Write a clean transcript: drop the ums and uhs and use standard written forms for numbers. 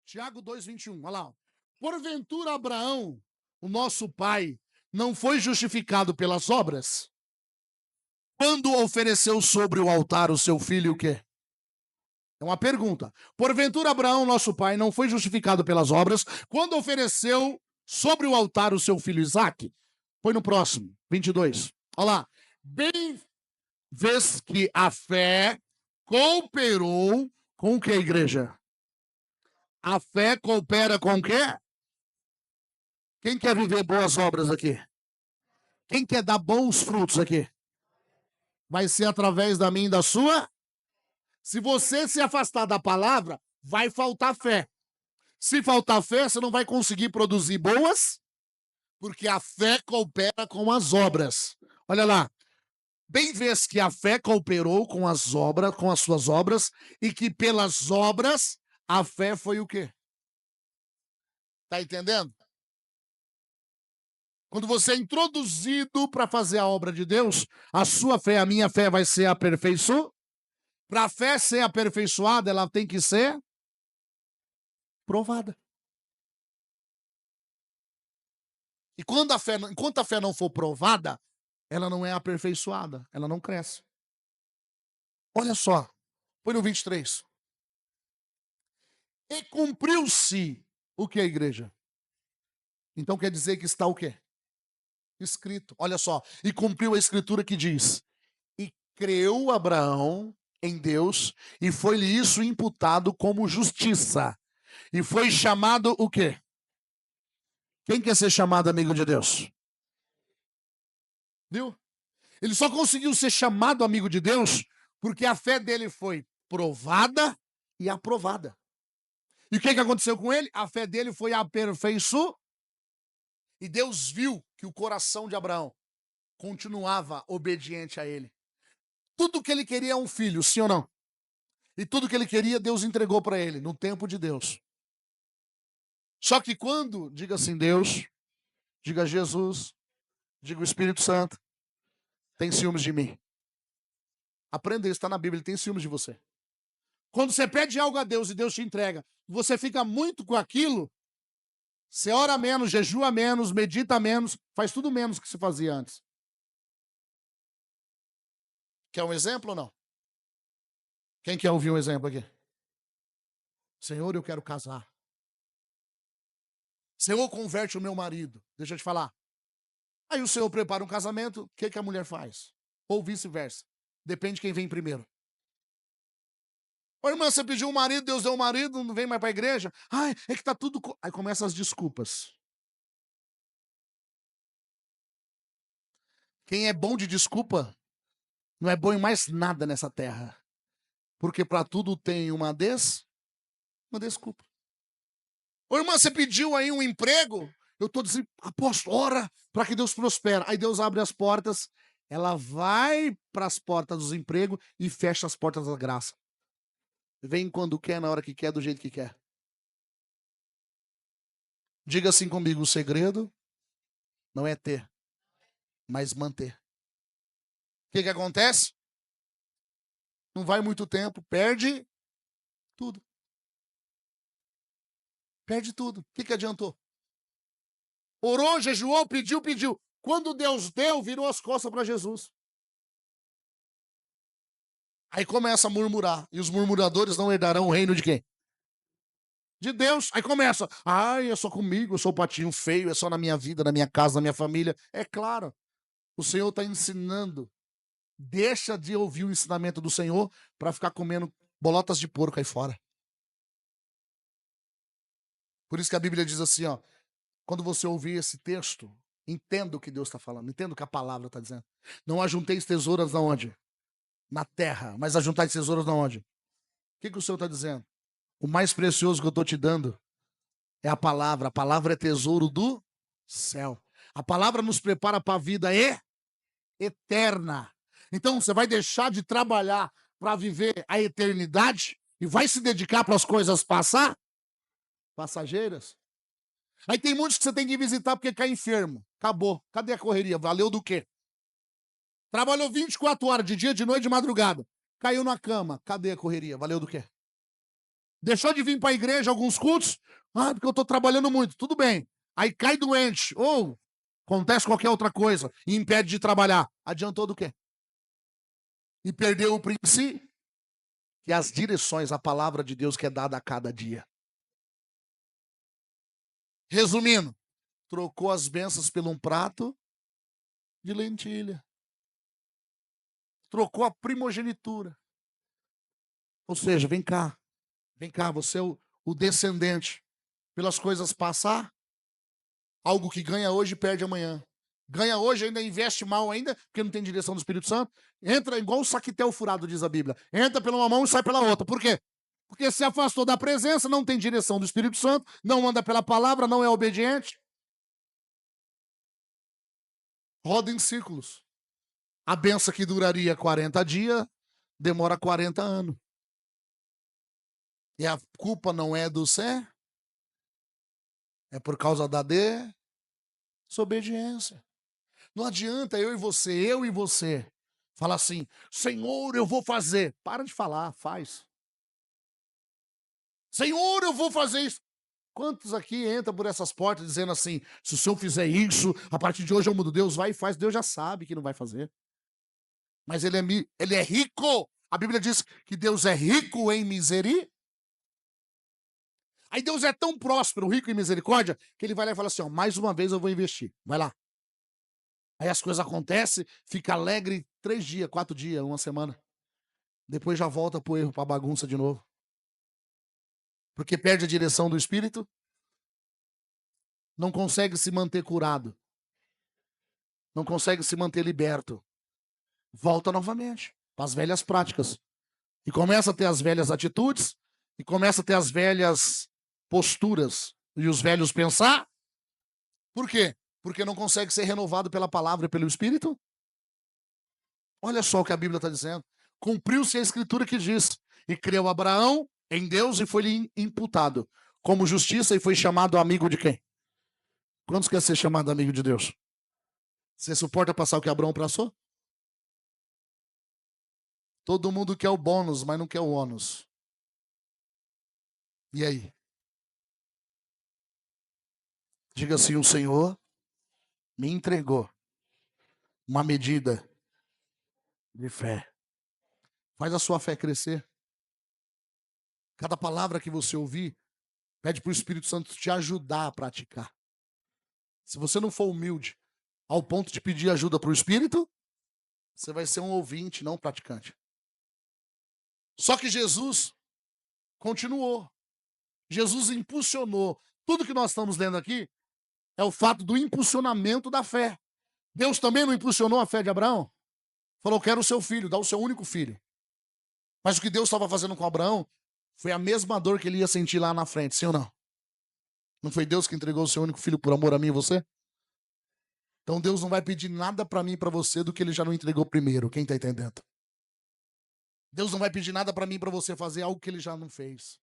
Tiago 2:21, olha lá. Porventura Abraão, o nosso pai, não foi justificado pelas obras? Quando ofereceu sobre o altar o seu filho, o quê? É uma pergunta. Porventura Abraão, nosso pai, não foi justificado pelas obras quando ofereceu sobre o altar o seu filho Isaque? Põe no próximo, 22. Olha lá. Bem vês que a fé cooperou com o que, igreja? A fé coopera com o quê? Quem quer viver boas obras aqui? Quem quer dar bons frutos aqui? Vai ser através da minha e da sua? Se você se afastar da palavra, vai faltar fé. Se faltar fé, você não vai conseguir produzir boas, porque a fé coopera com as obras. Olha lá. Bem vês que a fé cooperou com as obras, com as suas obras, e que pelas obras a fé foi o quê? Tá entendendo? Quando você é introduzido para fazer a obra de Deus, a sua fé, a minha fé vai ser aperfeiçoada. Para a fé ser aperfeiçoada, ela tem que ser provada. E enquanto a fé não for provada, ela não é aperfeiçoada, ela não cresce. Olha só, põe no 23. E cumpriu-se o que, a igreja? Então quer dizer que está o quê? Escrito. Olha só. E cumpriu a escritura que diz: e creu Abraão em Deus, e foi-lhe isso imputado como justiça. E foi chamado o quê? Quem quer ser chamado amigo de Deus? Viu? Ele só conseguiu ser chamado amigo de Deus porque a fé dele foi provada e aprovada. E o que aconteceu com ele? A fé dele foi aperfeiçoada. E Deus viu que o coração de Abraão continuava obediente a ele. Tudo que ele queria é um filho, sim ou não? E tudo que ele queria, Deus entregou para ele, no tempo de Deus. Só que quando, diga assim, Deus, diga Jesus, diga o Espírito Santo, tem ciúmes de mim. Aprenda isso, está na Bíblia, ele tem ciúmes de você. Quando você pede algo a Deus e Deus te entrega, você fica muito com aquilo, você ora menos, jejua menos, medita menos, faz tudo menos que se fazia antes. Quer um exemplo ou não? Quem quer ouvir um exemplo aqui? Senhor, eu quero casar. Senhor, converte o meu marido. Deixa eu te falar. Aí o Senhor prepara um casamento, o que a mulher faz? Ou vice-versa. Depende de quem vem primeiro. Ô, irmã, você pediu um marido, Deus deu um marido, não vem mais para a igreja? Ai, é que tá tudo... Aí começam as desculpas. Quem é bom de desculpa, não é bom em mais nada nessa terra. Porque para tudo tem uma desculpa. Ô, irmã, você pediu aí um emprego? Eu estou dizendo, apóstolo, ora para que Deus prospere. Aí Deus abre as portas, ela vai para as portas dos empregos e fecha as portas da graça. Vem quando quer, na hora que quer, do jeito que quer. Diga assim comigo, o segredo não é ter, mas manter. O que acontece? Não vai muito tempo, perde tudo. Perde tudo. O que adiantou? Orou, jejuou, pediu. Quando Deus deu, virou as costas para Jesus. Aí começa a murmurar. E os murmuradores não herdarão o reino de quem? De Deus. Aí começa. Ai, é só comigo, eu sou o patinho feio, é só na minha vida, na minha casa, na minha família. É claro, o Senhor está ensinando. Deixa de ouvir o ensinamento do Senhor para ficar comendo bolotas de porco aí fora. Por isso que a Bíblia diz assim, ó. Quando você ouvir esse texto, entenda o que Deus está falando, entenda o que a palavra está dizendo. Não ajunteis tesouras na onde? Na terra, mas ajuntais tesouras na onde? O que o Senhor está dizendo? O mais precioso que eu estou te dando é a palavra é tesouro do céu. A palavra nos prepara para a vida eterna. Então você vai deixar de trabalhar para viver a eternidade e vai se dedicar para as coisas passageiras. Aí tem muitos que você tem que visitar porque cai enfermo. Acabou. Cadê a correria? Valeu do quê? Trabalhou 24 horas, de dia, de noite, de madrugada. Caiu na cama. Cadê a correria? Valeu do quê? Deixou de vir para a igreja alguns cultos? Ah, porque eu estou trabalhando muito. Tudo bem. Aí cai doente, ou acontece qualquer outra coisa e impede de trabalhar. Adiantou do quê? E perdeu o princípio, que é as direções, a palavra de Deus que é dada a cada dia. Resumindo, trocou as bênçãos por um prato de lentilha. Trocou a primogenitura. Ou seja, vem cá, você é o descendente. Pelas coisas passar, algo que ganha hoje perde amanhã. Ganha hoje, ainda investe mal ainda, porque não tem direção do Espírito Santo. Entra igual um saquetel furado, diz a Bíblia. Entra pela uma mão e sai pela outra. Por quê? Porque se afastou da presença, não tem direção do Espírito Santo, não anda pela palavra, não é obediente. Roda em círculos. A benção que duraria 40 dias, demora 40 anos. E a culpa não é do Sé, é por causa da desobediência. Não adianta eu e você, falar assim, Senhor, eu vou fazer. Para de falar, faz. Senhor, eu vou fazer isso. Quantos aqui entram por essas portas dizendo assim, se o Senhor fizer isso, a partir de hoje eu mudo. Deus vai e faz. Deus já sabe que não vai fazer. Mas ele é rico. A Bíblia diz que Deus é rico em misericórdia. Aí Deus é tão próspero, rico em misericórdia, que ele vai lá e fala assim, ó, mais uma vez eu vou investir. Vai lá. Aí as coisas acontecem, fica alegre 3 dias, 4 dias, 1 semana. Depois já volta pro erro, pra bagunça de novo. Porque perde a direção do Espírito, não consegue se manter curado, não consegue se manter liberto. Volta novamente para as velhas práticas. E começa a ter as velhas atitudes, e começa a ter as velhas posturas e os velhos pensar. Por quê? Porque não consegue ser renovado pela palavra e pelo Espírito. Olha só o que a Bíblia está dizendo. Cumpriu-se a escritura que diz, e creu Abraão em Deus e foi-lhe imputado como justiça e foi chamado amigo de quem? Quantos quer ser chamado amigo de Deus? Você suporta passar o que Abraão passou? Todo mundo quer o bônus, mas não quer o ônus. E aí? Diga assim, o Senhor me entregou uma medida de fé. Faz a sua fé crescer. Cada palavra que você ouvir, pede para o Espírito Santo te ajudar a praticar. Se você não for humilde ao ponto de pedir ajuda para o Espírito, você vai ser um ouvinte, não um praticante. Só que Jesus continuou. Jesus impulsionou. Tudo que nós estamos lendo aqui é o fato do impulsionamento da fé. Deus também não impulsionou a fé de Abraão? Falou, quero o seu filho, dá o seu único filho. Mas o que Deus estava fazendo com Abraão foi a mesma dor que ele ia sentir lá na frente, sim ou não? Não foi Deus que entregou o seu único filho por amor a mim e você? Então Deus não vai pedir nada para mim e para você do que ele já não entregou primeiro. Quem está entendendo? Deus não vai pedir nada para mim e para você fazer algo que ele já não fez.